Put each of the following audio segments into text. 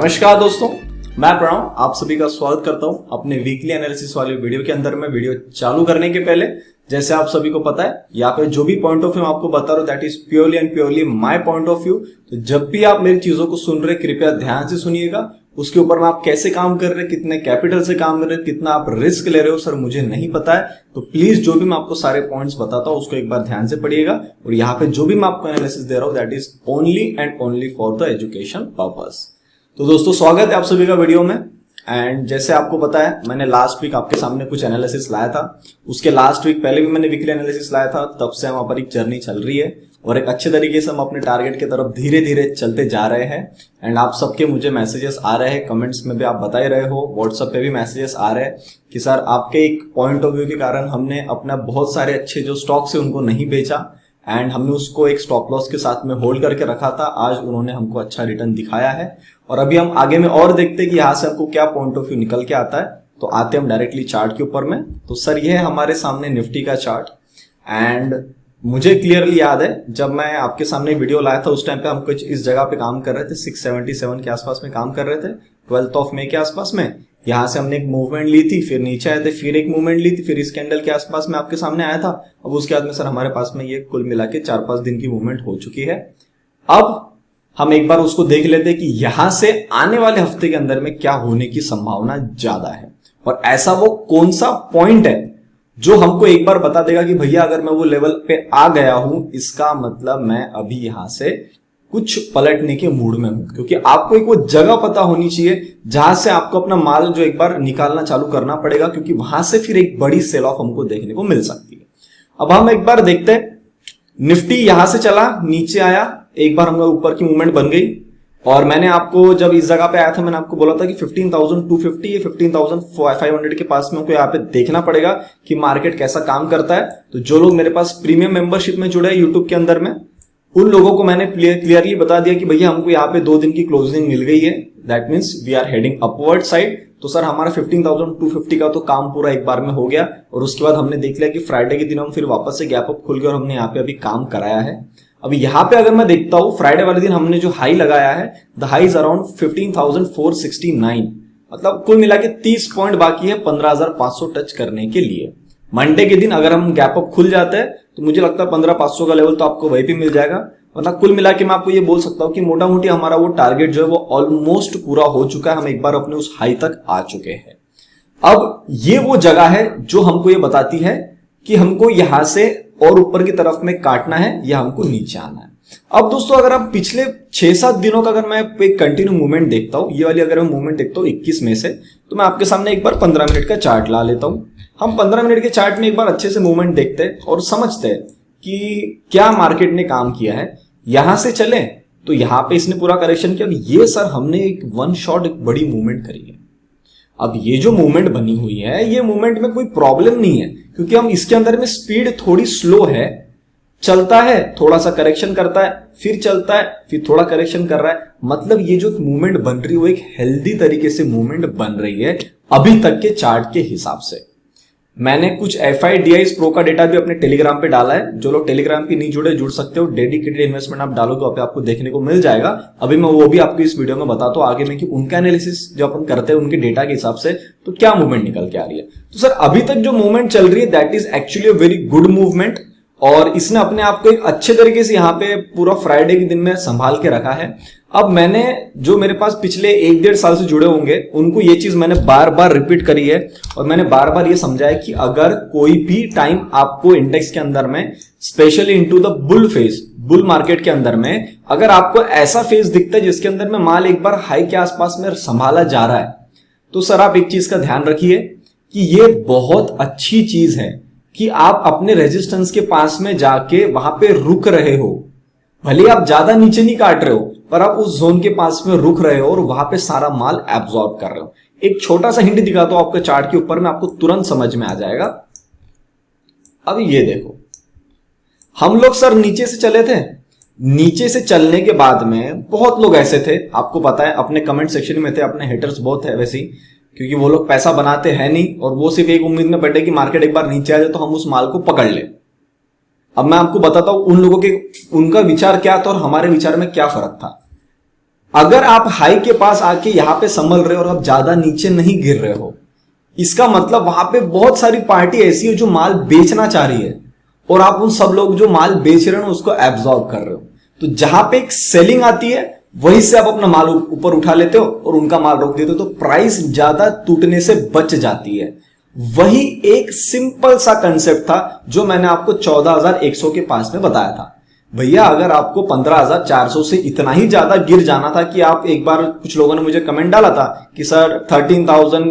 नमस्कार दोस्तों, मैं प्रणव आप सभी का स्वागत करता हूं अपने वीकली एनालिसिस वाले वीडियो के अंदर। में वीडियो चालू करने के पहले जैसे आप सभी को पता है यहाँ पे जो भी पॉइंट ऑफ व्यू आपको बता रहा हूं that is purely and purely my point of view. तो जब भी आप मेरी चीजों को सुन रहे कृपया ध्यान से सुनिएगा। उसके ऊपर में आप कैसे काम कर रहे हैं, कितने कैपिटल से काम कर रहे हैं, कितना आप रिस्क ले रहे हो सर मुझे नहीं पता है। तो प्लीज जो भी मैं आपको सारे पॉइंट्स बताता हूं उसको एक बार ध्यान से पढ़िएगा। और यहाँ पे जो भी मैं आपको एनालिसिस दे रहा हूं that is only and only for the education purpose. तो दोस्तों स्वागत है आप सभी का वीडियो में। एंड जैसे आपको पता है मैंने लास्ट वीक आपके सामने कुछ एनालिसिस लाया था, उसके लास्ट वीक पहले भी मैंने वीकली एनालिसिस लाया था। तब से हम पर एक जर्नी चल रही है और एक अच्छे तरीके से हम अपने टारगेट की तरफ धीरे धीरे चलते जा रहे हैं। एंड आप सबके मुझे मैसेजेस आ रहे हैं, कमेंट्स में भी आप बता ही रहे हो, व्हाट्सएप पे भी मैसेजेस आ रहे हैं कि सर आपके एक पॉइंट ऑफ व्यू के कारण हमने अपना बहुत सारे अच्छे जो स्टॉक्स है उनको नहीं बेचा एंड हमने उसको एक स्टॉप लॉस के साथ में होल्ड करके रखा था। आज उन्होंने हमको अच्छा रिटर्न दिखाया है और अभी हम आगे में और देखते हैं कि यहाँ से हमको क्या पॉइंट ऑफ व्यू निकल के आता है। तो आते हम डायरेक्टली चार्ट के ऊपर में। तो सर ये है हमारे सामने निफ्टी का चार्ट। एंड मुझे क्लियरली याद है जब मैं आपके सामने वीडियो लाया था उस टाइम पे हम कुछ इस जगह पे काम कर रहे थे, 677 के आसपास में काम कर रहे थे, 12 मई के आसपास में। यहां से हमने एक मूवमेंट ली थी, फिर नीचे आए थे, फिर एक मूवमेंट ली थी, फिर इस कैंडल के आसपास में आपके सामने आया था। अब उसके बाद में सर हमारे पास में ये कुल मिला के 4-5 दिन की मूवमेंट हो चुकी है। अब हम एक बार उसको देख लेते हैं कि यहां से आने वाले हफ्ते के अंदर में क्या होने की संभावना ज्यादा है और ऐसा वो कौन सा पॉइंट है जो हमको एक बार बता देगा कि भैया अगर मैं वो लेवल पे आ गया हूं इसका मतलब मैं अभी यहां से कुछ पलटने के मूड में हूं। क्योंकि आपको एक वो जगह पता होनी चाहिए जहां से आपको अपना माल जो एक बार निकालना चालू करना पड़ेगा, क्योंकि वहां से फिर एक बड़ी सेल ऑफ हमको देखने को मिल सकती है। अब हम एक बार देखते हैं, निफ्टी यहां से चला, नीचे आया, एक बार हम ऊपर की मूवमेंट बन गई और मैंने आपको जब इस जगह पे आया था मैंने आपको बोला था कि 15,250 या 15,500 के पास में हमको यहाँ पे देखना पड़ेगा कि मार्केट कैसा काम करता है। तो जो लोग मेरे पास प्रीमियम मेंबरशिप में जुड़े हैं यूट्यूब के अंदर में उन लोगों को मैंने क्लियरली बता दिया कि भैया हमको यहाँ पे 2 दिन की क्लोजिंग मिल गई है, that means we are heading upward side. तो सर हमारा 15,250 का तो काम पूरा एक बार में हो गया और उसके बाद हमने देख लिया कि फ्राइडे के दिन हम फिर वापस से गैप अप खुल गया और हमने यहाँ पे अभी काम कराया है। अभी यहाँ पे अगर मैं देखता हूं फ्राइडे वाले दिन हमने जो हाई लगाया है द हाई इज अराउंड 15,469, मतलब कुल मिला के 30 पॉइंट बाकी है 15,500 टच करने के लिए। मंडे के दिन अगर हम गैप अप खुल जाते हैं तो मुझे लगता है 15,500 का लेवल तो आपको वहीं पे मिल जाएगा। मतलब कुल मिला के मैं आपको ये बोल सकता हूं कि मोटा मोटी हमारा वो टारगेट जो है वो ऑलमोस्ट पूरा हो चुका है, हम एक बार अपने उस हाई तक आ चुके हैं। अब ये वो जगह है जो हमको ये बताती है कि हमको यहां से और ऊपर की तरफ में काटना है या हमको नीचे आना है। अब दोस्तों अगर आप पिछले 6-7 दिनों का अगर मैं एक कंटिन्यू मूवमेंट देखता हूं, ये वाली अगर मैं मूवमेंट देखता हूं 21 में से, तो मैं आपके सामने एक बार 15 मिनट का चार्ट ला लेता हूं। हम 15 मिनट के चार्ट में एक बार अच्छे से मूवमेंट देखते हैं और समझते हैं कि क्या मार्केट ने काम किया है। यहां से चले तो यहां पे इसने पूरा करेक्शन किया, ये सर हमने एक वन शॉट एक बड़ी मूवमेंट करी है। अब ये जो मूवमेंट बनी हुई है ये मूवमेंट में कोई प्रॉब्लम नहीं है क्योंकि हम इसके अंदर में स्पीड थोड़ी स्लो है, चलता है, थोड़ा सा करेक्शन करता है, फिर चलता है, फिर थोड़ा करेक्शन कर रहा है। मतलब ये जो मूवमेंट बन रही है वो एक हेल्दी तरीके से मूवमेंट बन रही है अभी तक के चार्ट के हिसाब से। मैंने कुछ FIDIs प्रो का डेटा भी अपने टेलीग्राम पे डाला है, जो लोग टेलीग्राम पे नहीं जुड़े जुड़ सकते हो। डेडिकेटेड इन्वेस्टमेंट आप डालोगे तो आपको देखने को मिल जाएगा। अभी मैं वो भी आपको इस वीडियो में बताता हूं आगे में कि उनका एनालिसिस जो अपन करते हैं उनके डेटा के हिसाब से तो क्या मूवमेंट निकल के आ रही है। तो सर अभी तक जो मूवमेंट चल रही है that is actually a very good movement और इसने अपने आप को एक अच्छे तरीके से यहाँ पे पूरा फ्राइडे के दिन में संभाल के रखा है। अब मैंने जो मेरे पास पिछले 1-1.5 साल से जुड़े होंगे उनको ये चीज मैंने बार बार रिपीट करी है और मैंने बार बार ये समझाया कि अगर कोई भी टाइम आपको इंडेक्स के अंदर में specially into the bull phase, bull market के अंदर में अगर आपको ऐसा फेज दिखता है जिसके अंदर में माल एक बार हाई के आसपास में संभाला जा रहा है तो सर आप एक चीज का ध्यान रखिए कि ये बहुत अच्छी चीज है कि आप अपने रेजिस्टेंस के पास में जाके वहां पे रुक रहे हो। भले आप ज्यादा नीचे नहीं काट रहे हो पर आप उस जोन के पास में रुक रहे हो और वहां पे सारा माल एब्जॉर्ब कर रहे हो। एक छोटा सा हिंट दिखाता हूं आपके चार्ट के ऊपर में, आपको तुरंत समझ में आ जाएगा। अब ये देखो, हम लोग सर नीचे से चले थे, नीचे से चलने के बाद में बहुत लोग ऐसे थे, आपको पता है अपने कमेंट सेक्शन में थे, अपने हेटर्स बहुत है वैसे ही, क्योंकि वो लोग पैसा बनाते हैं नहीं और वो सिर्फ एक उम्मीद में बैठे कि मार्केट एक बार नीचे आ जाए तो हम उस माल को पकड़ ले। अब मैं आपको बताता हूं उन लोगों के उनका विचार क्या था और हमारे विचार में क्या फर्क था। अगर आप हाई के पास आके यहां पे संभल रहे हो और आप ज्यादा नीचे नहीं गिर रहे हो, इसका मतलब वहां पे बहुत सारी पार्टी ऐसी है जो माल बेचना चाह रही है और आप उन सब लोग जो माल बेच रहे हो उसको एब्जॉर्ब कर रहे हो। तो जहां पे एक सेलिंग आती है वहीं से आप अपना माल ऊपर उठा लेते हो और उनका माल रोक देते हो, तो प्राइस ज्यादा टूटने से बच जाती है। वही एक सिंपल सा कंसेप्ट था जो मैंने आपको 14,100 के पास में बताया था। भैया अगर आपको 15,400 से इतना ही ज्यादा गिर जाना था कि आप एक बार, कुछ लोगों ने मुझे कमेंट डाला था कि सर 13,100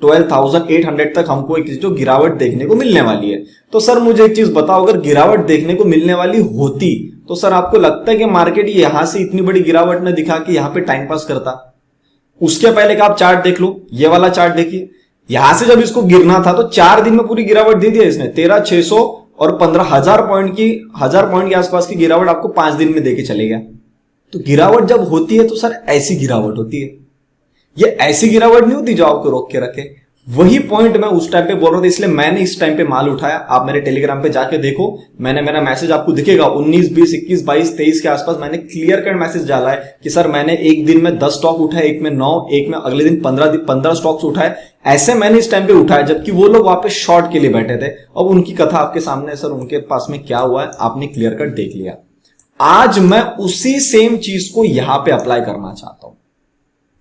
12,800 तक हमको एक जो गिरावट देखने को मिलने वाली है। तो सर मुझे एक चीज बताओ, अगर गिरावट देखने को मिलने वाली होती तो सर आपको लगता है कि मार्केट यहां से इतनी बड़ी गिरावट न दिखा के यहां पे टाइम पास करता? उसके पहले का आप चार्ट देख लो, ये वाला चार्ट देखिए, यहां से जब इसको गिरना था तो 4 दिन में पूरी गिरावट दे दिया इसने। 13,600 और 15,000 पॉइंट की, 1000 पॉइंट के आसपास की गिरावट आपको 5 दिन में देके चले गया। तो गिरावट जब होती है तो सर ऐसी गिरावट होती है, ये ऐसी गिरावट नहीं होती जो आपको रोक के रखे। वही पॉइंट मैं उस टाइम पे बोल रहा था, इसलिए मैंने इस टाइम पे माल उठाया। आप मेरे टेलीग्राम पे जाके देखो, मैंने मेरा मैसेज आपको दिखेगा 19, 20, 21, 22, 23 के आसपास मैंने क्लियर कट मैसेज डाला है कि सर मैंने एक दिन में 10 स्टॉक उठाए, एक में 9, एक में अगले दिन 15 स्टॉक्स उठाए। ऐसे मैंने इस टाइम पे उठाया जबकि वो लोग वहां पे शॉर्ट के लिए बैठे थे। अब उनकी कथा आपके सामने, सर उनके पास में क्या हुआ है आपने क्लियर कट देख लिया। आज मैं उसी सेम चीज को यहां पे अप्लाई करना चाहता हूं।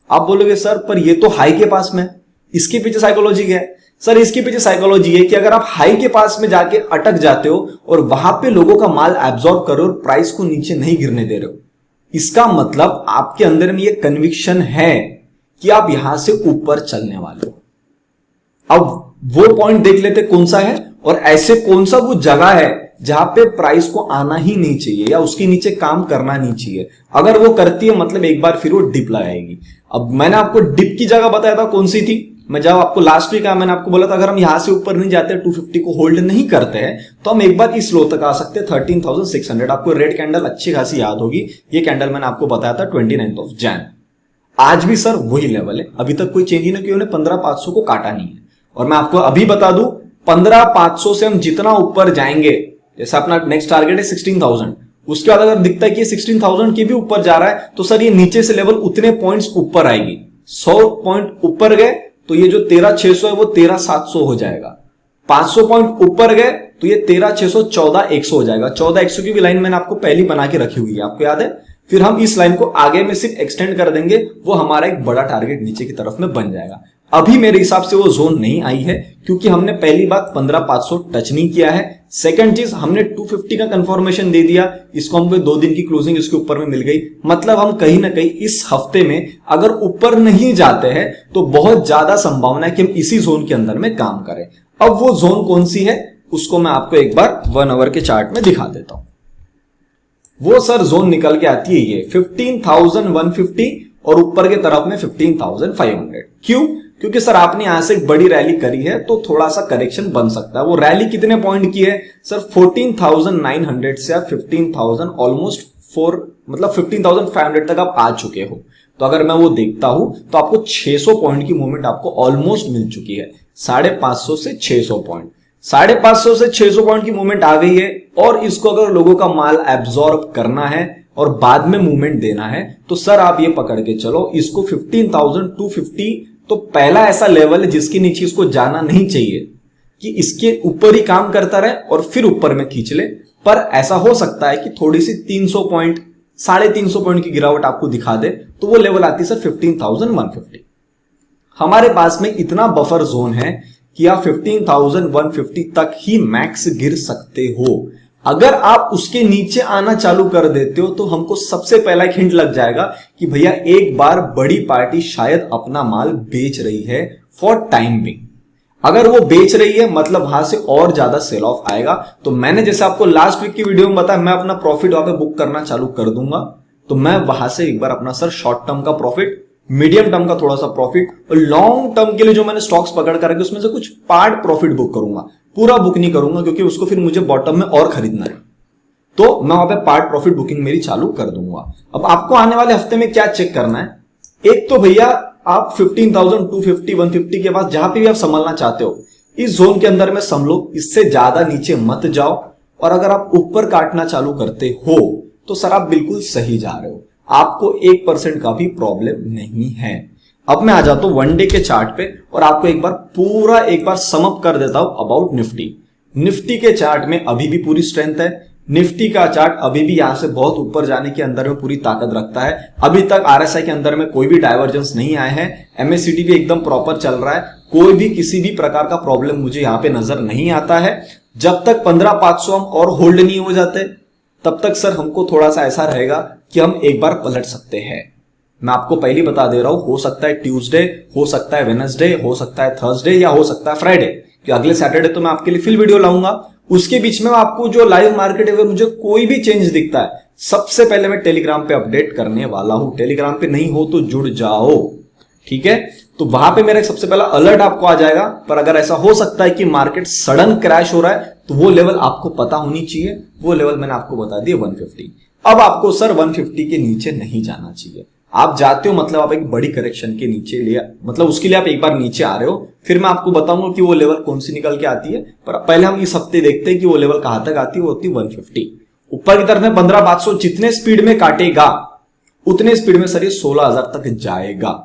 आप बोलोगे सर पर ये तो हाई के पास में, इसके पीछे साइकोलॉजी क्या है? सर इसके पीछे साइकोलॉजी है कि अगर आप हाई के पास में जाके अटक जाते हो और वहां पे लोगों का माल एब्जॉर्ब कर रहे हो और प्राइस को नीचे नहीं गिरने दे रहे हो, इसका मतलब आपके अंदर में ये कन्विक्शन है कि आप यहां से ऊपर चलने वाले हो। अब वो पॉइंट देख लेते कौन सा है और ऐसे कौन सा वो जगह है जहां पे प्राइस को आना ही नहीं चाहिए या उसके नीचे काम करना नहीं चाहिए। अगर वो करती है मतलब एक बार फिर वो डिप लगाएगी। अब मैंने आपको डिप की जगह बताया था कौन सी थी, मैं जब आपको लास्ट वीक मैंने आपको बोला था अगर हम यहां से ऊपर नहीं जाते, 250 को होल्ड नहीं करते हैं, तो हम एक बार इस लो तक आ सकते हैं 13,600। आपको रेड कैंडल अच्छी खासी याद होगी, ये कैंडल मैंने आपको बताया था 29 जनवरी। आज भी सर वही लेवल है, अभी तक कोई चेंज ही नहीं, क्यों 15,500 को काटा नहीं है। और मैं आपको अभी बता दूं 15,500 से हम जितना ऊपर जाएंगे, जैसे अपना नेक्स्ट टारगेट है 16,000, उसके बाद अगर दिखता है कि 16,000 के भी ऊपर जा रहा है तो सर ये नीचे से लेवल उतने पॉइंट्स ऊपर आएगी। 100 पॉइंट ऊपर गए तो ये जो 13,600 है वो 13,700 हो जाएगा। 500 पॉइंट ऊपर गए तो ये 13,600 14,100 हो जाएगा। 14,100 की भी लाइन मैंने आपको पहली बना के रखी हुई है, आपको याद है। फिर हम इस लाइन को आगे में सिर्फ एक्सटेंड कर देंगे, वो हमारा एक बड़ा टारगेट नीचे की तरफ में बन जाएगा। अभी मेरे हिसाब से वो जोन नहीं आई है क्योंकि हमने पहली बात 15,500 टच नहीं किया है। सेकंड चीज हमने 250 का कंफर्मेशन दे दिया, इसको हमको 2 दिन की क्लोजिंग इसके ऊपर में मिल गई। मतलब हम कहीं ना कहीं इस हफ्ते में अगर ऊपर नहीं जाते हैं तो बहुत ज्यादा संभावना है कि हम इसी जोन के अंदर में काम करें। अब वो जोन कौन सी है उसको मैं आपको एक बार 1 आवर के चार्ट में दिखा देता हूं। वो सर जोन निकल के आती है ये 15,150 और ऊपर के तरफ में 15,500। क्यों? क्योंकि सर आपने यहां से एक बड़ी रैली करी है तो थोड़ा सा करेक्शन बन सकता है। वो रैली कितने पॉइंट की है सर? 14,900 से आप 15,000 ऑलमोस्ट 15,500 तक आप आ चुके हो। तो अगर मैं वो देखता हूं तो आपको 600 पॉइंट की मूवमेंट आपको ऑलमोस्ट मिल चुकी है। 550 से 600 पॉइंट, 550 से 600 पॉइंट की मूवमेंट आ गई है। और इसको अगर लोगों का माल एब्जॉर्ब करना है और बाद में मूवमेंट देना है तो सर आप ये पकड़ के चलो, इसको 15,250 तो पहला ऐसा लेवल है जिसके नीचे इसको जाना नहीं चाहिए कि इसके ऊपर ही काम करता रहे और फिर ऊपर में खींच ले। पर ऐसा हो सकता है कि थोड़ी सी 300 पॉइंट 350 पॉइंट की गिरावट आपको दिखा दे तो वो लेवल आती है सर 15,150। हमारे पास में इतना बफर जोन है कि आप 15,150 तक ही मैक्स गिर सकते हो। अगर आप उसके नीचे आना चालू कर देते हो तो हमको सबसे पहला एक हिंट लग जाएगा कि भैया एक बार बड़ी पार्टी शायद अपना माल बेच रही है फॉर टाइम बिंग। अगर वो बेच रही है मतलब वहां से और ज्यादा सेल ऑफ आएगा। तो मैंने जैसे आपको लास्ट वीक की वीडियो में बताया, मैं अपना प्रॉफिट वहां पे बुक करना चालू कर दूंगा। तो मैं वहां से एक बार अपना सर शॉर्ट टर्म का प्रॉफिट, मीडियम टर्म का थोड़ा सा प्रॉफिट और लॉन्ग टर्म के लिए जो मैंने स्टॉक्स पकड़ कर रखे उसमें से कुछ पार्ट प्रॉफिट बुक करूंगा। पूरा बुक नहीं करूंगा क्योंकि उसको फिर मुझे बॉटम में और खरीदना है। तो मैं वहां पे पार्ट प्रॉफिट बुकिंग मेरी चालू कर दूंगा। अब आपको आने वाले हफ्ते में क्या चेक करना है? एक तो भैया आप 15,250 150 के पास जहां पे भी आप संभलना चाहते हो इस जोन के अंदर में संभलो, इससे ज्यादा नीचे मत जाओ। और अगर आप ऊपर काटना चालू करते हो तो सर आप बिल्कुल सही जा रहे हो। आपको 1% का भी प्रॉब्लम नहीं है। अब मैं आ जाता हूं वन डे के चार्ट पे और आपको एक बार समअप कर देता हूं अबाउट निफ्टी। निफ्टी के चार्ट में अभी भी पूरी स्ट्रेंथ है। निफ्टी का चार्ट अभी भी यहां से बहुत ऊपर जाने के अंदर में पूरी ताकत रखता है। अभी तक आरएसआई के अंदर में कोई भी डाइवर्जेंस नहीं आए हैं। एमएससीडी भी एकदम प्रॉपर चल रहा है। कोई भी किसी भी प्रकार का प्रॉब्लम मुझे यहां पे नजर नहीं आता है। जब तक 15,500 हम और होल्ड नहीं हो जाते तब तक सर हमको थोड़ा सा ऐसा रहेगा कि हम एक बार पलट सकते हैं। मैं आपको पहले बता दे रहा हूं, हो सकता है ट्यूसडे, हो सकता है वेडनेसडे, हो सकता है थर्सडे या हो सकता है फ्राइडे, कि अगले सैटरडे तो मैं आपके लिए फिर वीडियो लाऊंगा। उसके बीच में आपको जो लाइव मार्केट है मुझे कोई भी चेंज दिखता है सबसे पहले मैं टेलीग्राम पे अपडेट करने वाला हूं। टेलीग्राम पे नहीं हो तो जुड़ जाओ, ठीक है। तो वहां पे मेरा सबसे पहला अलर्ट आपको आ जाएगा। पर अगर ऐसा हो सकता है कि मार्केट सडन क्रैश हो रहा है तो वो लेवल आपको पता होनी चाहिए। वो लेवल मैंने आपको बता दिया 150। अब आपको सर 150 के नीचे नहीं जाना चाहिए। आप जाते हो मतलब आप एक बड़ी करेक्शन के नीचे लिया, मतलब उसके लिए आप एक बार नीचे आ रहे हो, फिर मैं आपको बताऊंगा कि वो लेवल कौन सी निकल के आती है। पर पहले हम इस हफ्ते देखते हैं कि वो लेवल कहां तक आती है। वो होती है 150। ऊपर की तरफ में 15,500 जितने स्पीड में काटेगा उतने स्पीड में सर ये 16,000 तक जाएगा।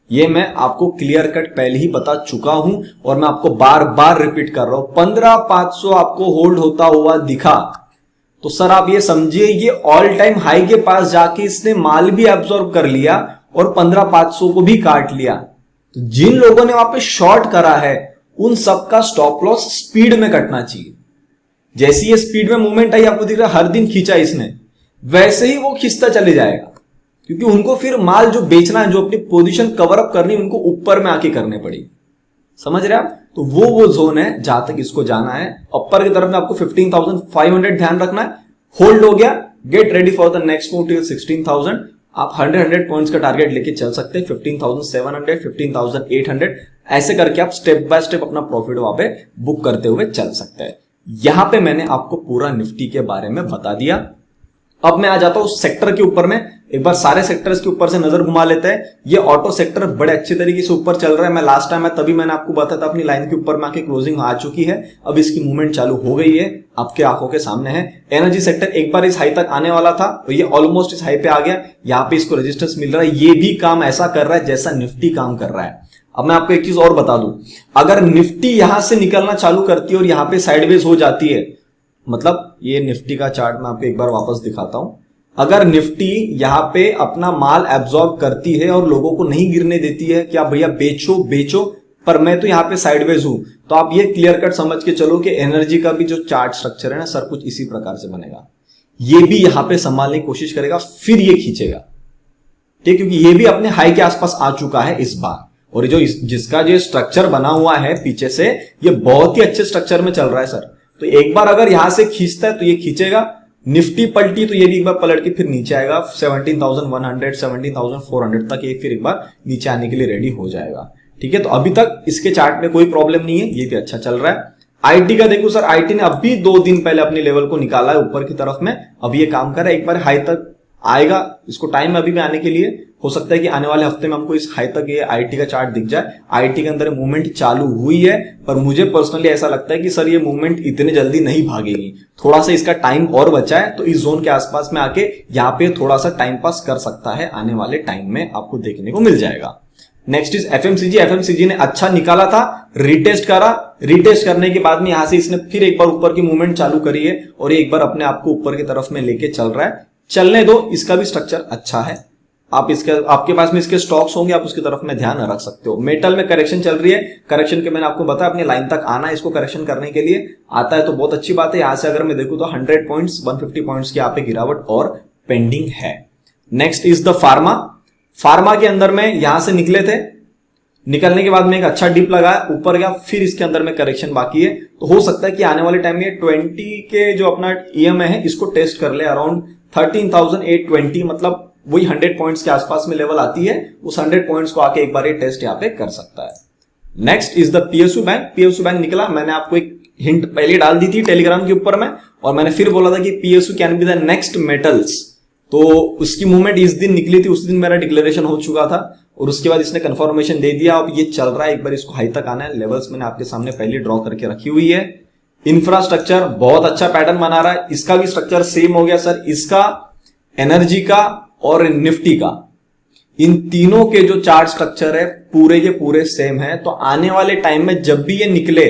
ये मैं आपको क्लियर कट पहले ही बता चुका हूं और मैं आपको बार बार रिपीट कर रहा हूं। 15,500 आपको होल्ड होता हुआ दिखा तो सर आप ये समझिए ये ऑल टाइम हाई के पास जाके इसने माल भी एब्जॉर्ब कर लिया और 15,500 को भी काट लिया। तो जिन लोगों ने वहां पे शॉर्ट करा है उन सबका स्टॉप लॉस स्पीड में कटना चाहिए। जैसी ये स्पीड में मूवमेंट आई आपको दिख रहा हर दिन खींचा इसने, वैसे ही वो खींचता चले जाएगा, क्योंकि उनको फिर माल जो बेचना है, जो अपनी पोजीशन कवर अप करनी है, उनको ऊपर में आके करने पड़ेगी। समझ रहे आप? तो वो जोन है जहां तक इसको जाना है। अपर की तरफ में आपको 15,500 ध्यान रखना है। होल्ड हो गया, get ready for the next move till 16,000। आप 100 पॉइंट्स का टारगेट लेके चल सकते हैं। 15,700, 15,800 ऐसे करके आप स्टेप बाय स्टेप अपना प्रॉफिट वहां पे बुक करते हुए चल सकते हैं। यहां पे मैंने आपको पूरा निफ्टी के बारे में बता दिया। अब मैं आ जाता हूं सेक्टर के ऊपर में। एक बार सारे सेक्टर्स के ऊपर से नजर घुमा लेते हैं। ये ऑटो सेक्टर बड़े अच्छे तरीके से ऊपर चल रहा है। मैं लास्ट टाइम तभी मैंने आपको बताया था अपनी लाइन के ऊपर में आके क्लोजिंग आ चुकी है। अब इसकी मूवमेंट चालू हो गई है, आपके आंखों के सामने है। एनर्जी सेक्टर एक बार इस हाई तक आने वाला था तो ये ऑलमोस्ट इस हाई पे आ गया। यहाँ पे इसको रेजिस्टेंस मिल रहा है। ये भी काम ऐसा कर रहा है जैसा निफ्टी काम कर रहा है। अब मैं आपको एक चीज और बता दूं, अगर निफ्टी यहां से निकलना चालू करती है और यहां पे साइडवेज हो जाती है, मतलब ये निफ्टी का चार्ट मैं आपको एक बार वापस दिखाता हूं। अगर निफ्टी यहां पे अपना माल एब्जॉर्ब करती है और लोगों को नहीं गिरने देती है कि आप भैया बेचो बेचो, पर मैं तो यहां पे साइडवेज हूं, तो आप ये क्लियर कट समझ के चलो कि एनर्जी का भी जो चार्ट स्ट्रक्चर है ना सर, कुछ इसी प्रकार से बनेगा। ये भी यहां पे संभालने की कोशिश करेगा, फिर ये खींचेगा, ठीक, क्योंकि ये भी अपने हाई के आसपास आ चुका है इस बार। और जो जिसका जो स्ट्रक्चर बना हुआ है पीछे से, ये बहुत ही अच्छे स्ट्रक्चर में चल रहा है सर। तो एक बार अगर यहां से खींचता है तो ये खींचेगा। निफ्टी पलटी तो ये भी एक बार पलट के फिर नीचे आएगा 17,100, 17,400 तक ये फिर एक बार नीचे आने के लिए रेडी हो जाएगा। ठीक है, तो अभी तक इसके चार्ट में कोई प्रॉब्लम नहीं है, ये भी अच्छा चल रहा है। आईटी का देखो सर, आईटी ने अभी 2 दिन पहले अपने लेवल को निकाला है ऊपर की तरफ में। अब ये काम कर रहा है, एक बार हाई तक आएगा, इसको टाइम अभी भी आने के लिए। हो सकता है कि आने वाले हफ्ते में हमको इस हाई तक ये आईटी का चार्ट दिख जाए। आईटी के अंदर मूवमेंट चालू हुई है, पर मुझे पर्सनली ऐसा लगता है कि सर ये मूवमेंट इतने जल्दी नहीं भागेगी, थोड़ा सा इसका टाइम और बचा है। तो इस जोन के आसपास में आके यहाँ पे थोड़ा सा टाइम पास कर सकता है, आने वाले टाइम में आपको देखने को मिल जाएगा। Next is FMCG. एफएमसीजी ने अच्छा निकाला था, रिटेस्ट करा, रिटेस्ट करने के बाद में यहां से इसने फिर एक बार ऊपर की मूवमेंट चालू करी है और एक बार अपने आप को ऊपर की तरफ में लेके चल रहा है। चलने दो, इसका भी स्ट्रक्चर अच्छा है। आपके पास में इसके स्टॉक्स होंगे, आप उसकी तरफ में ध्यान रख सकते हो। मेटल में करेक्शन चल रही है, करेक्शन के मैंने आपको बताया अपनी लाइन तक आना है, इसको करेक्शन करने के लिए आता है तो बहुत अच्छी बात है। यहां से अगर मैं देखूं तो 100 पॉइंट्स 150 पॉइंट्स की यहाँ पे गिरावट और पेंडिंग है। Next is the pharma. Pharma के अंदर में यहां से निकले थे, निकलने के बाद में एक अच्छा डिप लगाया, ऊपर गया, फिर इसके अंदर में करेक्शन बाकी है। तो हो सकता है कि आने वाले टाइम में 20 के जो अपना ईएमआई है इसको टेस्ट कर ले, अराउंड 13,820, मतलब वही 100 पॉइंट्स के आसपास में लेवल आती है, उस 100 पॉइंट्स को आके एक बार ये टेस्ट यहाँ पे कर सकता है। Next is the PSU bank. PSU bank निकला, मैंने आपको एक हिंट पहले डाल दी थी टेलीग्राम के ऊपर में, और मैंने फिर बोला था कि PSU can be the next metals. तो उसकी मूवमेंट इस दिन निकली थी, उस दिन मेरा डिक्लेरेशन हो चुका था और उसके बाद इसने कंफर्मेशन दे दिया। अब ये चल रहा है, एक बार इसको हाई तक आना है। लेवल्स मैंने आपके सामने पहले ड्रॉ करके रखी हुई है। इंफ्रास्ट्रक्चर बहुत अच्छा पैटर्न बना रहा है, इसका भी स्ट्रक्चर सेम हो गया सर। इसका एनर्जी का और निफ्टी का, इन तीनों के जो चार्ट स्ट्रक्चर है पूरे के पूरे सेम है। तो आने वाले टाइम में जब भी ये निकले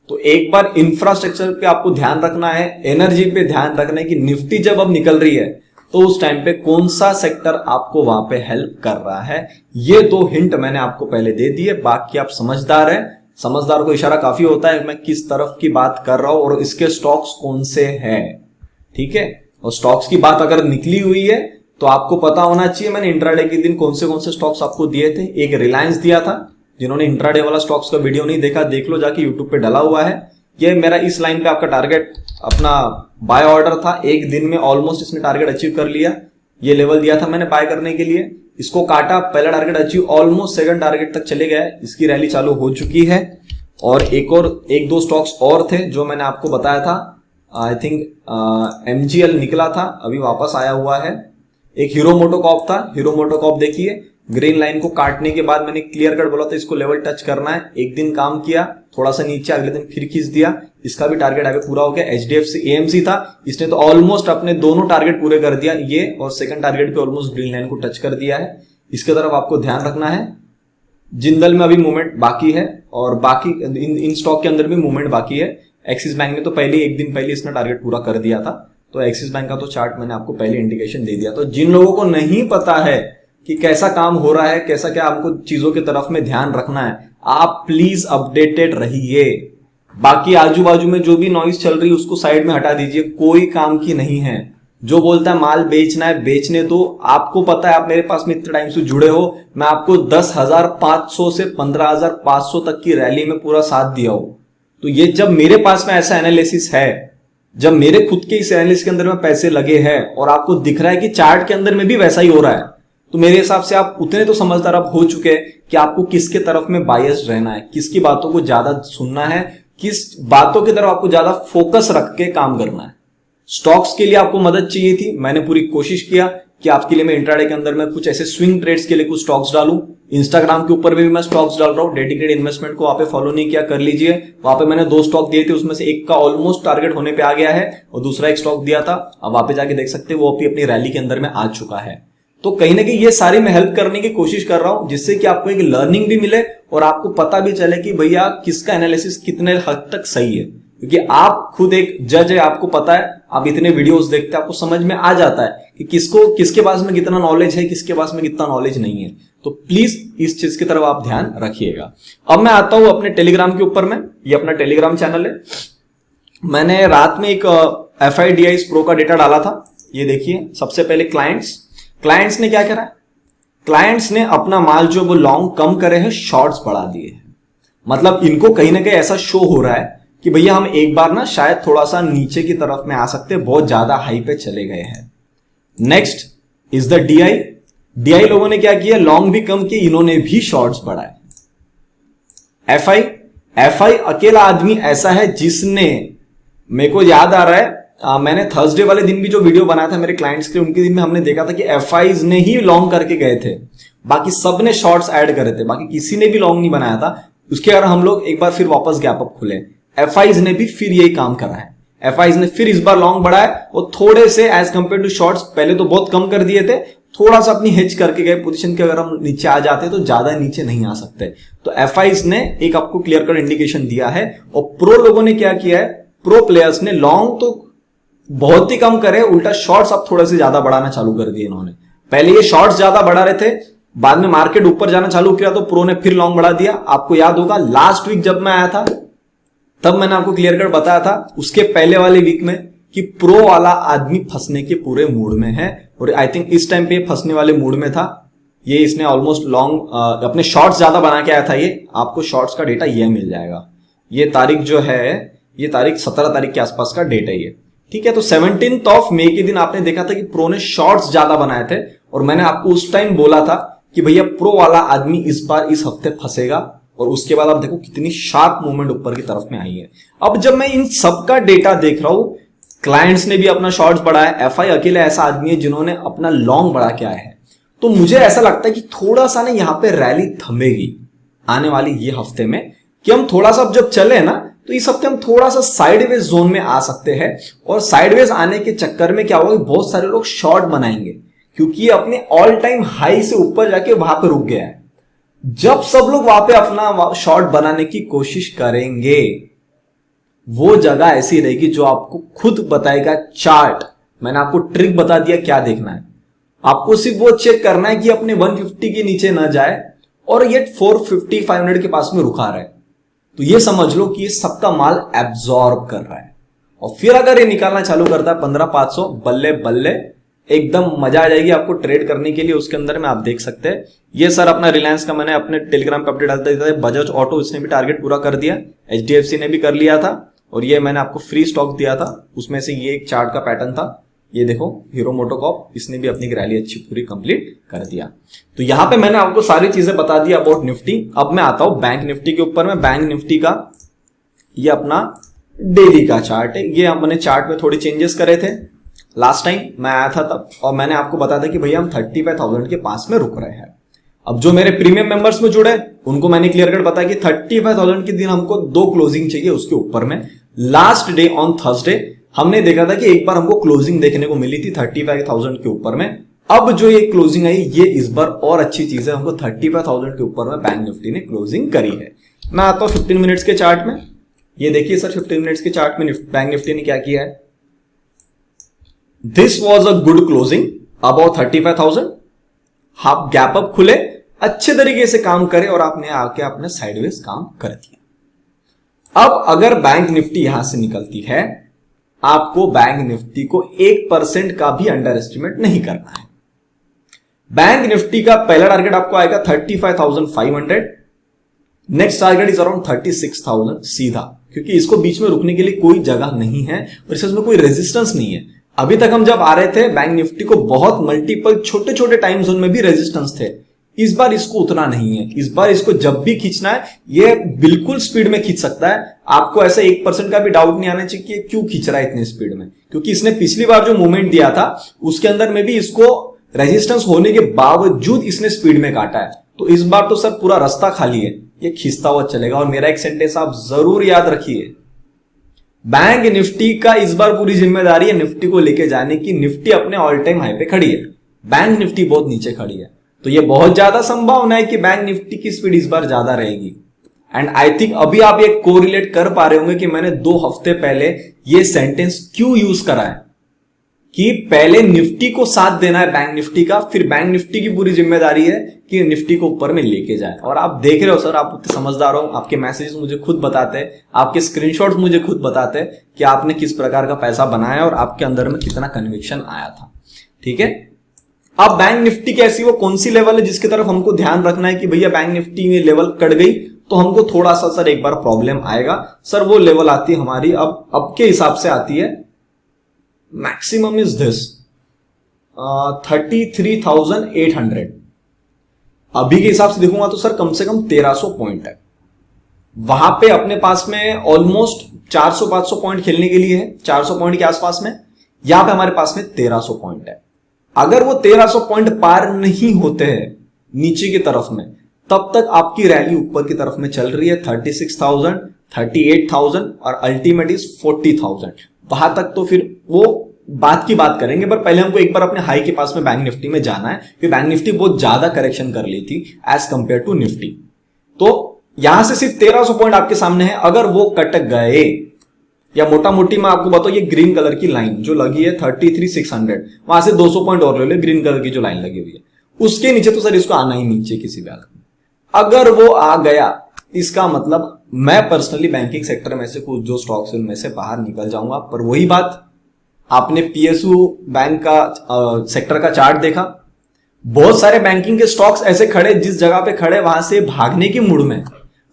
तो एक बार इंफ्रास्ट्रक्चर पे आपको ध्यान रखना है, एनर्जी पे ध्यान रखना है कि निफ्टी जब अब निकल रही है तो उस टाइम पे कौन सा सेक्टर आपको वहां पे हेल्प कर रहा है। ये 2 हिंट मैंने आपको पहले दे दिए। बाकी आप समझदार हैं, समझदार को इशारा काफी होता है मैं किस तरफ की बात कर रहा हूं और इसके स्टॉक्स कौन से हैं, ठीक है। और स्टॉक्स की बात अगर निकली हुई है तो आपको पता होना चाहिए मैंने इंट्राडे के दिन कौन से स्टॉक्स आपको दिए थे। एक रिलायंस दिया था, जिन्होंने इंट्राडे वाला स्टॉक्स का वीडियो नहीं देखा देख लो जाके, यूट्यूब पे डला हुआ है। ये मेरा इस लाइन पे आपका टारगेट अपना बाय ऑर्डर था, एक दिन में ऑलमोस्ट इसने टारगेट अचीव कर लिया। ये लेवल दिया था मैंने बाय करने के लिए, इसको काटा, पहला target achieve, almost second target तक चले गए, इसकी रैली चालू हो चुकी है। और एक दो स्टॉक्स और थे जो मैंने आपको बताया था, आई थिंक MGL निकला था, अभी वापस आया हुआ है। एक हीरो मोटोकॉर्प था, हीरो मोटोकॉर्प देखिए ग्रीन लाइन को काटने के बाद मैंने क्लियर कट बोला था इसको लेवल टच करना है, एक दिन काम किया, थोड़ा सा नीचे, अगले दिन फिर खींच दिया, इसका भी टारगेट आगे पूरा हो गया। HDFC AMC था, इसने तो ऑलमोस्ट अपने दोनों टारगेट पूरे कर दिया, ये और सेकंड टारगेट पे ऑलमोस्ट ग्रीन लाइन को टच कर दिया है। इसके तरफ आपको ध्यान रखना है। जिंदल में अभी मूवमेंट बाकी है और बाकी इन स्टॉक के अंदर भी मूवमेंट बाकी है। एक्सिस बैंक ने तो पहले एक दिन पहले इसने टारगेट पूरा कर दिया था, तो एक्सिस बैंक का तो चार्ट मैंने आपको पहले इंडिकेशन दे दिया। तो जिन लोगों को नहीं पता है कि कैसा काम हो रहा है, कैसा क्या आपको चीजों की तरफ में ध्यान रखना है, आप प्लीज अपडेटेड रहिए। बाकी आजू बाजू में जो भी नॉइज चल रही है उसको साइड में हटा दीजिए, कोई काम की नहीं है। जो बोलता है माल बेचना है बेचने दो। आपको पता है आप मेरे पास में इतने टाइम से जुड़े हो, मैं आपको 10,500 से 15,500 तक की रैली में पूरा साथ दिया हो। तो ये जब मेरे पास में ऐसा एनालिसिस है, जब मेरे खुद के इस एनालिसिस के अंदर में पैसे लगे हैं और आपको दिख रहा है कि चार्ट के अंदर में भी वैसा ही हो रहा है, तो मेरे हिसाब से आप उतने तो समझदार आप हो चुके हैं कि आपको किसके तरफ में बायस्ड रहना है, किसकी बातों को ज्यादा सुनना है, किस बातों की तरफ आपको ज्यादा फोकस रख के काम करना है। स्टॉक्स के लिए आपको मदद चाहिए थी, मैंने पूरी कोशिश किया कि आपके लिए मैं इंट्राडे के अंदर में कुछ ऐसे स्विंग ट्रेड्स के लिए कुछ स्टॉक्स डालूं। इंस्टाग्राम के ऊपर भी मैं स्टॉक्स डाल रहा हूं, डेडिकेटेड इन्वेस्टमेंट को वहां पे फॉलो नहीं किया कर लीजिए। वहां पे मैंने 2 स्टॉक दिए थे, उसमें से एक का ऑलमोस्ट टारगेट होने पे आ गया है और दूसरा एक स्टॉक दिया था, अब वहां पे जाके देख सकते हैं वो अपनी रैली के अंदर में आ चुका है। तो कहीं ना कहीं ये सारी मैं हेल्प करने की कोशिश कर रहा हूं जिससे कि आपको एक लर्निंग भी मिले और आपको पता भी चले कि भैया किसका एनालिसिस कितने हद तक सही है, क्योंकि आप खुद एक जज है, आपको पता है, आप इतने वीडियोस देखते हैं, आपको समझ में आ जाता है कि किसके पास में कितना नॉलेज है, किसके पास में कितना नॉलेज नहीं है। तो प्लीज इस चीज की तरफ आप ध्यान रखिएगा। अब मैं आता हूं अपने टेलीग्राम के ऊपर में, ये अपना टेलीग्राम चैनल है। मैंने रात में एक FIDIs प्रो का डेटा डाला था, ये देखिए। सबसे पहले क्लाइंट्स ने क्या करा, क्लाइंट्स ने अपना माल जो वो लॉन्ग कम करे हैं, शॉर्ट्स बढ़ा दिए हैं। मतलब इनको कहीं ना कहीं ऐसा शो हो रहा है कि भैया हम एक बार ना शायद थोड़ा सा नीचे की तरफ में आ सकते हैं, बहुत ज्यादा हाई पे चले गए हैं। नेक्स्ट इज द DI लोगों ने क्या किया, लॉन्ग भी कम किए, इन्होंने भी शॉर्ट्स बढ़ाए। FI अकेला आदमी ऐसा है जिसने, मेरे को याद आ रहा है मैंने थर्सडे वाले दिन भी जो वीडियो बनाया था मेरे क्लाइंट्स के, उनके दिन में हमने देखा था कि FIs ने ही लॉन्ग करके गए थे, बाकी सब ने शॉर्ट्स ऐड करे थे, बाकी किसी ने भी लॉन्ग नहीं बनाया था। उसके अगर हम लोग एक बार फिर वापस गैप अप खुले, FIs ने भी फिर यही काम करा है। FIs ने फिर इस बार लॉन्ग बढ़ाया और थोड़े से एज कंपेयर टू शॉर्ट्स पहले तो बहुत कम कर दिए थे, थोड़ा सा अपनी हेज करके गए पोजीशन के, अगर हम नीचे आ जाते तो ज्यादा नीचे नहीं आ सकते। तो FIs ने एक आपको क्लियर कट इंडिकेशन दिया है। और प्रो लोगों ने क्या किया है, प्रो प्लेयर्स ने लॉन्ग तो बहुत ही कम करे, उल्टा शॉर्ट्स अब थोड़े से ज्यादा बढ़ाना चालू कर दिए इन्होंने। पहले ये शॉर्ट्स ज्यादा बढ़ा रहे थे, बाद में मार्केट ऊपर जाना चालू किया तो प्रो ने फिर लॉन्ग बढ़ा दिया। आपको याद होगा लास्ट वीक जब मैं आया था तब मैंने आपको क्लियर कट बताया था, उसके पहले वाले वीक में, कि प्रो वाला आदमी फंसने के पूरे मूड में है। और आई थिंक इस टाइम पे फंसने वाले मूड में था ये। इसने ऑलमोस्ट लॉन्ग अपने शॉर्ट्स ज्यादा बना के आया था। ये आपको शॉर्ट्स का डेटा ये मिल जाएगा। ये तारीख जो है, ये तारीख 17 तारीख के आसपास का डेट है ये, ठीक है। तो 17 मई के दिन आपने देखा था कि प्रो ने शॉर्ट्स ज्यादा बनाए थे और मैंने आपको उस टाइम बोला था कि भैया प्रो वाला आदमी इस बार इस हफ्ते फंसेगा। और उसके बाद आप देखो कितनी शार्प मूवमेंट ऊपर की तरफ में आई है। अब जब मैं इन सबका डेटा देख रहा हूं, क्लाइंट्स ने भी अपना शॉर्ट्स बढ़ाया, FI अकेले ऐसा आदमी है जिन्होंने अपना लॉन्ग बढ़ा के आया है, तो मुझे ऐसा लगता है कि थोड़ा सा ना यहां पे रैली थमेगी आने वाली ये हफ्ते में, कि हम थोड़ा सा जब चले ना तो इस हफ्ते हम थोड़ा सा साइडवेज जोन में आ सकते हैं। और साइडवेज आने के चक्कर में क्या होगा, बहुत सारे लोग शॉर्ट बनाएंगे, क्योंकि ये अपने ऑल टाइम हाई से ऊपर जाके वहां पे रुक गया है। जब सब लोग वहां पे अपना शॉर्ट बनाने की कोशिश करेंगे, वो जगह ऐसी रहेगी जो आपको खुद बताएगा चार्ट। मैंने आपको ट्रिक बता दिया क्या देखना है। आपको सिर्फ वो चेक करना है कि अपने 150 के नीचे ना जाए और ये 450 500 के पास में रुका रहा है, तो ये समझ लो कि ये सबका माल एब्जॉर्ब कर रहा है। और फिर अगर ये निकालना चालू करता है 15,500, बल्ले बल्ले एकदम मजा आ जाएगी आपको ट्रेड करने के लिए। उसके अंदर में आप देख सकते हैं ये सर अपना रिलायंस का मैंने अपने टेलीग्राम पे अपडेट डालता था। बजाज ऑटो इसने भी टारगेट पूरा कर दिया, HDFC ने भी कर लिया था, और ये मैंने आपको फ्री स्टॉक दिया था, उसमें से ये एक चार्ट का पैटर्न था। ये देखो हीरो मोटोकॉर्प, इसने भी अपनी रैली अच्छी पूरी कंप्लीट कर दिया। तो यहां पे मैंने आपको सारी चीजें बता दी अबाउट निफ्टी। अब मैं आता हूं बैंक निफ्टी के ऊपर में। बैंक निफ्टी का ये अपना डेली का चार्ट है। ये हमने चार्ट में थोड़ी चेंजेस करे थे लास्ट टाइम मैं आया था तब, और मैंने आपको बताया था कि भैया हम 35,000 के पास में रुक रहे हैं। अब जो मेरे प्रीमियम मेंबर्स में जुड़े उनको मैंने क्लियर कट बताया कि 35,000 के दिन हमको 2 क्लोजिंग चाहिए उसके ऊपर में। लास्ट डे ऑन थर्सडे हमने देखा था कि एक बार हमको क्लोजिंग देखने को मिली थी 35,000 के ऊपर में। अब जो ये क्लोजिंग आई ये इस बार और अच्छी चीज है, हमको 35,000 के ऊपर में बैंक निफ्टी ने क्लोजिंग करी है। मैं आता हूं 15 मिनट्स के चार्ट में। ये देखिए सर 15 मिनट्स के चार्ट में बैंक निफ्टी ने क्या किया है। This was a good closing about 35,000। Half gap up खुले, अच्छे तरीके से काम करे और आपने आके अपने साइडवेज काम कर दिया। अब अगर बैंक निफ्टी यहां से निकलती है, आपको बैंक निफ्टी को 1% का भी अंडर एस्टिमेट नहीं करना है। बैंक निफ्टी का पहला टारगेट आपको आएगा 35,500। नेक्स्ट टारगेट इज अराउंड 36,000 सीधा, क्योंकि इसको बीच में रुकने के लिए कोई जगह नहीं है और इसमें कोई रेजिस्टेंस नहीं है। अभी तक हम जब आ रहे थे बैंक निफ्टी को बहुत मल्टीपल छोटे छोटे टाइम जोन में भी रेजिस्टेंस थे। इस बार इसको उतना नहीं है। इस बार इसको जब भी खींचना है ये बिल्कुल स्पीड में खींच सकता है। आपको ऐसा 1% का भी डाउट नहीं आना चाहिए कि क्यों खींच रहा है इतने स्पीड में, क्योंकि इसने पिछली बार जो मूवमेंट दिया था उसके अंदर में भी इसको रेजिस्टेंस होने के बावजूद इसने स्पीड में काटा है। तो इस बार तो सर पूरा रास्ता खाली है, ये खींचता हुआ चलेगा। और मेरा एक सेंटेंस आप जरूर याद रखिए, बैंक निफ्टी का इस बार पूरी जिम्मेदारी है निफ्टी को लेके जाने की। निफ्टी अपने ऑल टाइम हाई पे खड़ी है, बैंक निफ्टी बहुत नीचे खड़ी है, तो ये बहुत ज्यादा संभावना है कि बैंक निफ्टी की स्पीड इस बार ज्यादा रहेगी। एंड आई थिंक अभी आप ये कोरिलेट कर पा रहे होंगे कि मैंने 2 हफ्ते पहले ये सेंटेंस क्यों यूज करा है, कि पहले निफ्टी को साथ देना है बैंक निफ्टी का, फिर बैंक निफ्टी की पूरी जिम्मेदारी है कि निफ्टी को ऊपर में लेके जाए। और आप देख रहे हो सर, आप उतने समझदार हो, आपके मैसेजेस मुझे खुद बताते हैं, आपके स्क्रीनशॉट्स मुझे खुद बताते हैं कि आपने किस प्रकार का पैसा बनाया और आपके अंदर में कितना कन्विक्शन आया था। ठीक है, अब बैंक निफ्टी की ऐसी वो कौन सी लेवल है जिसकी तरफ हमको ध्यान रखना है कि भैया बैंक निफ्टी में लेवल कट गई तो हमको थोड़ा सा सर एक बार प्रॉब्लम आएगा। सर वो लेवल आती है हमारी अब के हिसाब से आती है, मैक्सिमम इज दिस 33,800। अभी के हिसाब से देखूंगा तो सर कम से कम 1300 पॉइंट है। वहां पे अपने पास में ऑलमोस्ट 400-500 पॉइंट खेलने के लिए है, 400 पॉइंट के आसपास में। यहां पे हमारे पास में 1300 पॉइंट है। अगर वो 1300 पॉइंट पार नहीं होते हैं नीचे की तरफ में, तब तक आपकी रैली ऊपर की तरफ में चल रही है 36,000, 38,000 और अल्टीमेट इज 40,000। वहां तक तो फिर वो बात की बात करेंगे, पर पहले हमको एक बार अपने हाई के पास में बैंक निफ्टी में जाना है, क्योंकि बैंक निफ्टी बहुत ज्यादा करेक्शन कर ली थी एज कंपेयर टू निफ्टी। तो यहां से सिर्फ 1300 पॉइंट आपके सामने है। अगर वो कट गए, या मोटा मोटी मैं आपको बताऊं, ये ग्रीन कलर की लाइन जो लगी है 33,600, वहां से 200 पॉइंट और ले लो, ग्रीन कलर की जो लाइन लगी हुई है उसके नीचे, तो सर इसको आना ही नीचे किसी भी हालत में। अगर वो आ गया, इसका मतलब मैं पर्सनली बैंकिंग सेक्टर में से कुछ जो स्टॉक्स उनमें से बाहर निकल जाऊंगा। पर वही बात, आपने पीएसयू बैंक का सेक्टर का चार्ट देखा, बहुत सारे बैंकिंग के स्टॉक्स ऐसे खड़े जिस जगह पे खड़े वहां से भागने की मूड में,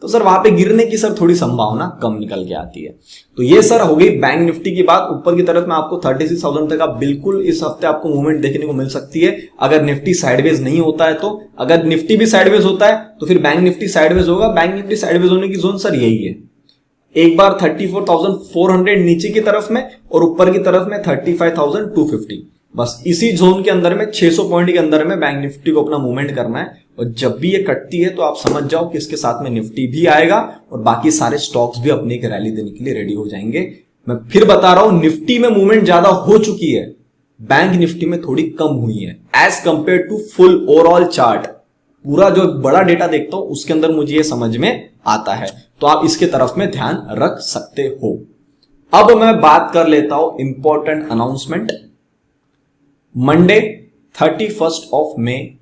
तो सर वहां पे गिरने की सर थोड़ी संभावना कम निकल के आती है। तो ये सर हो गई बैंक निफ्टी की बात। ऊपर की तरफ में आपको 36,000 तक आप बिल्कुल इस हफ्ते आपको मूवमेंट देखने को मिल सकती है, अगर निफ्टी साइडवेज नहीं होता है तो। अगर निफ्टी भी साइडवेज होता है तो फिर बैंक निफ्टी साइडवेज होगा। बैंक निफ्टी साइडवेज होने की जोन सर यही है, एक बार 34,400 नीचे की तरफ में और ऊपर की तरफ में 35,250। बस इसी जोन के अंदर में 600 पॉइंट के अंदर में बैंक निफ्टी को अपना मूवमेंट करना है। और जब भी ये कटती है तो आप समझ जाओ कि इसके साथ में निफ्टी भी आएगा और बाकी सारे स्टॉक्स भी अपनी एक रैली देने के लिए रेडी हो जाएंगे। मैं फिर बता रहा हूं, निफ्टी में मूवमेंट ज्यादा हो चुकी है, बैंक निफ्टी में थोड़ी कम हुई है as compare to full overall chart. पूरा जो बड़ा डेटा देखता हूं उसके अंदर मुझे ये समझ में आता है, तो आप इसके तरफ में ध्यान रख सकते हो। अब मैं बात कर लेता हूं important announcement. Monday 31 of May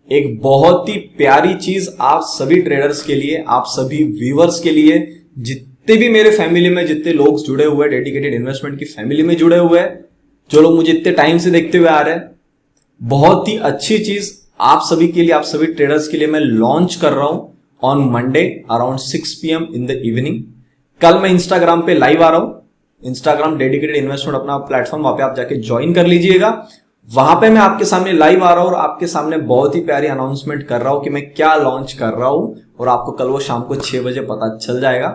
एक बहुत ही प्यारी चीज आप सभी ट्रेडर्स के लिए, आप सभी व्यूअर्स के लिए, जितने भी मेरे फैमिली में जितने लोग जुड़े हुए हैं, डेडिकेटेड इन्वेस्टमेंट की फैमिली में जुड़े हुए हैं, जो लोग मुझे इतने टाइम से देखते हुए आ रहे हैं, बहुत ही अच्छी चीज आप सभी के लिए, आप सभी ट्रेडर्स के लिए मैं लॉन्च कर रहा हूं on Monday around 6 PM in the evening. कल मैं इंस्टाग्राम पे लाइव आ रहा हूं, इंस्टाग्राम डेडिकेटेड इन्वेस्टमेंट अपना प्लेटफॉर्म, वहां पे आप जाके ज्वाइन कर लीजिएगा। वहां पे मैं आपके सामने लाइव आ रहा हूं और आपके सामने बहुत ही प्यारी अनाउंसमेंट कर रहा हूं कि मैं क्या लॉन्च कर रहा हूं, और आपको कल वो शाम को 6 बजे पता चल जाएगा।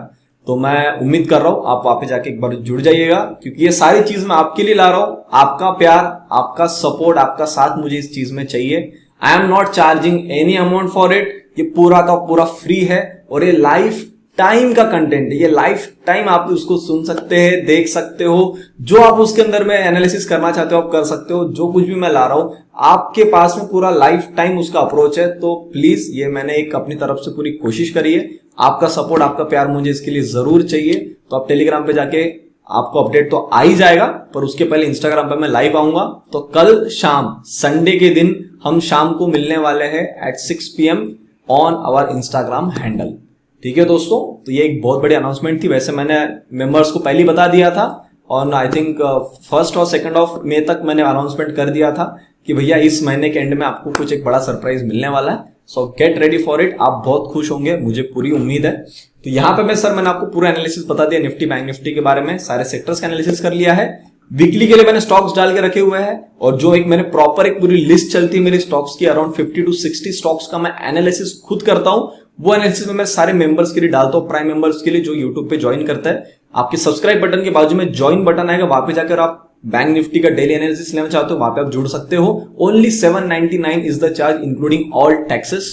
तो मैं उम्मीद कर रहा हूं आप वहां पे जाके एक बार जुड़ जाइएगा, क्योंकि ये सारी चीज मैं आपके लिए ला रहा हूं। आपका प्यार, आपका सपोर्ट, आपका साथ मुझे इस चीज में चाहिए। I am not charging any amount for it. ये पूरा का पूरा फ्री है और ये लाइफ टाइम का कंटेंट है। ये लाइफ टाइम आप उसको सुन सकते हैं, देख सकते हो, जो आप उसके अंदर में एनालिसिस करना चाहते हो आप कर सकते हो। जो कुछ भी मैं ला रहा हूं आपके पास में पूरा लाइफ टाइम उसका अप्रोच है। तो प्लीज, ये मैंने एक अपनी तरफ से पूरी कोशिश करी है। आपका सपोर्ट, आपका प्यार मुझे इसके लिए जरूर चाहिए। तो आप टेलीग्राम पे जाके, आपको अपडेट तो आ ही जाएगा, पर उसके पहले इंस्टाग्राम पे मैं लाइव आऊंगा। तो कल शाम, संडे के दिन, हम शाम को मिलने वाले हैं at 6 PM on our Instagram handle. ठीक है दोस्तों, तो ये एक बहुत बड़ी अनाउंसमेंट थी। वैसे मैंने मेंबर्स को पहले बता दिया था, और आई थिंक 1 और 2 ऑफ मई तक मैंने अनाउंसमेंट कर दिया था कि भैया इस महीने के एंड में आपको कुछ एक बड़ा सरप्राइज मिलने वाला है। सो गेट रेडी फॉर इट। आप बहुत खुश होंगे, मुझे पूरी उम्मीद है। तो यहां पे मैंने आपको पूरा एनालिसिस बता दिया निफ्टी बैंक निफ्टी के बारे में, सारे सेक्टर्स का एनालिसिस कर लिया है। वीकली के लिए मैंने स्टॉक्स डाल के रखे हुए हैं, और जो एक मैंने प्रॉपर एक पूरी लिस्ट चलती है मेरी स्टॉक्स की, अराउंड 50 to 60 स्टॉक्स का मैं एनालिसिस खुद करता हूं। वो एनालिसिस में मैं सारे मेंबर्स के लिए डालता हूं, प्राइम मेंबर्स के लिए जो यूट्यूब पे ज्वाइन करता है। आपके सब्सक्राइब बटन के बाजू में ज्वाइन बटन आएगा, वहां पे जाकर आप बैंक निफ्टी का डेली एनालिसिस लेना चाहते हो, वहां पे आप जुड़ सकते हो। Only 799 is the charge including all taxes.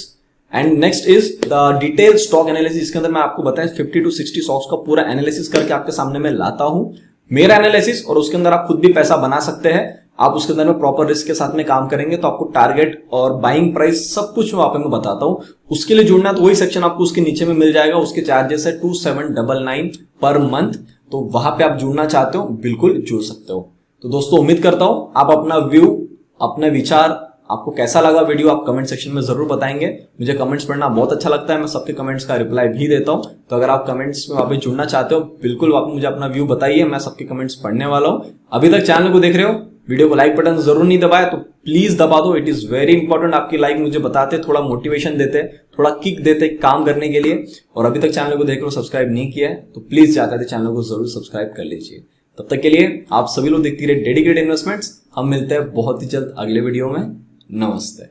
And next is the detail stock analysis. इसके अंदर मैं आपको बताया 50 to 60 स्टॉक्स का पूरा एनालिसिस करके आपके सामने मैं लाता हूं, मेरा एनालिसिस, और उसके अंदर आप खुद भी पैसा बना सकते हैं। आप उसके अंदर में प्रॉपर रिस्क के साथ में काम करेंगे तो आपको टारगेट और बाइंग प्राइस सब कुछ वहां पे मैं बताता हूं। उसके लिए जुड़ना तो वही सेक्शन आपको उसके नीचे में मिल जाएगा। उसके चार्जेस है 2799 पर मंथ। तो वहां पे आप जुड़ना चाहते हो, बिल्कुल जुड़ सकते हो। तो दोस्तों, उम्मीद करता हूं आप अपना व्यू, अपने विचार, आपको कैसा लगा वीडियो, आप कमेंट सेक्शन में जरूर बताएंगे। मुझे कमेंट्स पढ़ना बहुत अच्छा लगता है, मैं सबके कमेंट्स का रिप्लाई भी देता हूं। तो अगर आप कमेंट्स में वापस जुड़ना चाहते हो, बिल्कुल आप मुझे अपना व्यू बताइए, मैं सबके कमेंट्स पढ़ने वाला हूं। अभी तक चैनल को देख रहे हो, वीडियो को लाइक बटन जरूर नहीं दबाया तो प्लीज दबा दो। It is very important. आपकी लाइक मुझे बताते, थोड़ा मोटिवेशन देते, थोड़ा किक देते काम करने के लिए। और अभी तक चैनल को देख रहे हो, सब्सक्राइब नहीं किया है तो प्लीज जाते थे चैनल को जरूर सब्सक्राइब कर लीजिए। तब तक के लिए आप सभी लोग देखती रहे डेडिकेटेड इन्वेस्टमेंट्स। हम मिलते हैं बहुत ही जल्द अगले वीडियो में। नमस्ते।